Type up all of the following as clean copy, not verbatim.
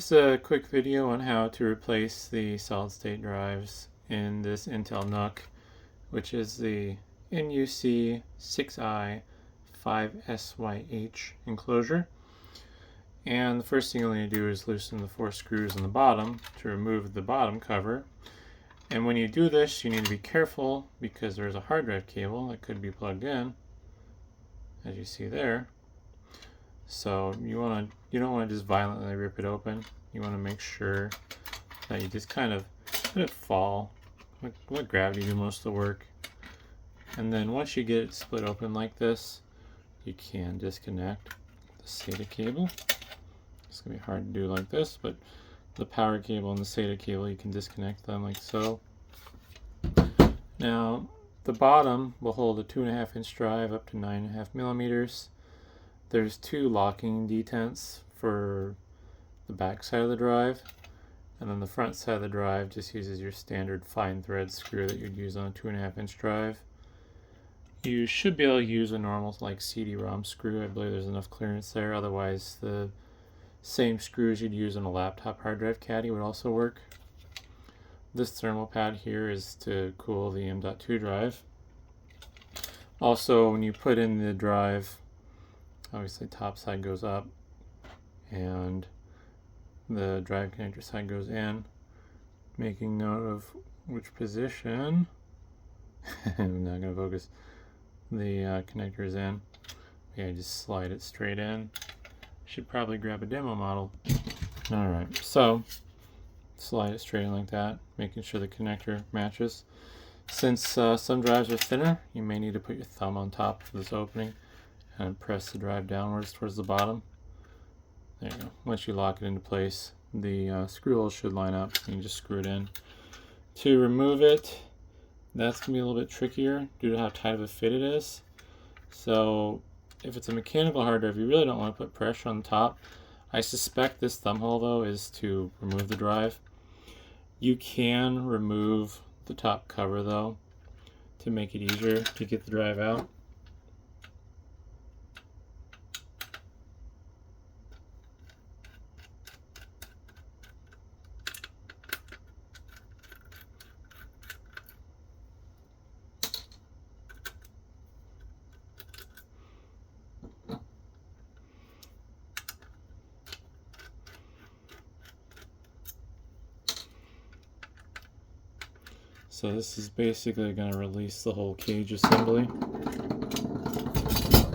This is a quick video on how to replace the solid-state drives in this Intel NUC, which is the NUC6i5SYH enclosure. And the first thing you'll need to do is loosen the 4 screws on the bottom to remove the bottom cover. And when you do this, you need to be careful because there's a hard drive cable that could be plugged in, as you see there. So you don't want to just violently rip it open. You want to make sure that you just kind of let it fall, let gravity do most of the work. And then once you get it split open like this, you can disconnect the SATA cable. It's going to be hard to do like this, but the power cable and the SATA cable, you can disconnect them like so. Now, the bottom will hold a 2.5-inch drive up to 9.5 millimeters. There's 2 locking detents for the back side of the drive, and then the front side of the drive just uses your standard fine thread screw that you'd use on a 2.5-inch drive. You should be able to use a normal like CD-ROM screw. I believe there's enough clearance there. Otherwise, the same screws you'd use on a laptop hard drive caddy would also work. This thermal pad here is to cool the M.2 drive. Also, when you put in the drive, obviously top side goes up and the drive connector side goes in, making note of which position I'm not going to focus the connector is in. Yeah, just slide it straight in. Should probably grab a demo model. Alright, so slide it straight in like that, making sure the connector matches. Since some drives are thinner, you may need to put your thumb on top of this opening and press the drive downwards towards the bottom. There you go. Once you lock it into place, the screw holes should line up and you just screw it in. To remove it, that's going to be a little bit trickier due to how tight of a fit it is. So if it's a mechanical hard drive, you really don't want to put pressure on the top. I suspect this thumb hole though is to remove the drive. You can remove the top cover though to make it easier to get the drive out. So this is basically going to release the whole cage assembly,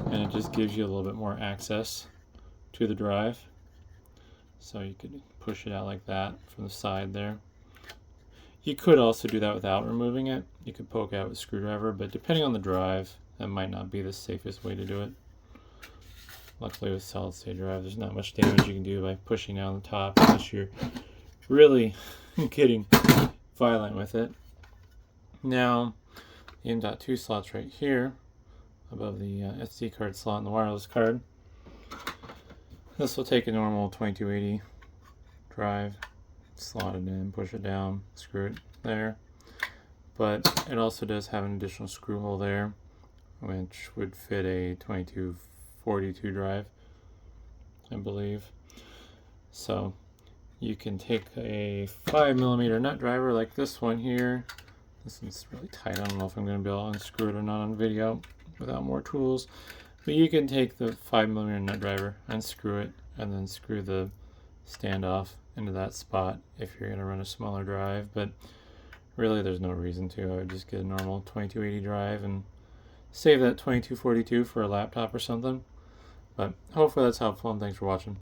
and it just gives you a little bit more access to the drive. So you could push it out like that from the side there. You could also do that without removing it. You could poke out with a screwdriver, but depending on the drive, that might not be the safest way to do it. Luckily with solid state drive, there's not much damage you can do by pushing down the top unless you're really getting violent with it. Now, the M.2 slot's right here, above the SD card slot and the wireless card. This will take a normal 2280 drive, slot it in, push it down, screw it there. But it also does have an additional screw hole there, which would fit a 2242 drive, I believe. So you can take a 5mm nut driver like this one here. This one's really tight. I don't know if I'm going to be able to unscrew it or not on video without more tools. But you can take the 5mm nut driver, unscrew it, and then screw the standoff into that spot if you're going to run a smaller drive. But really there's no reason to. I would just get a normal 2280 drive and save that 2242 for a laptop or something. But hopefully that's helpful, and thanks for watching.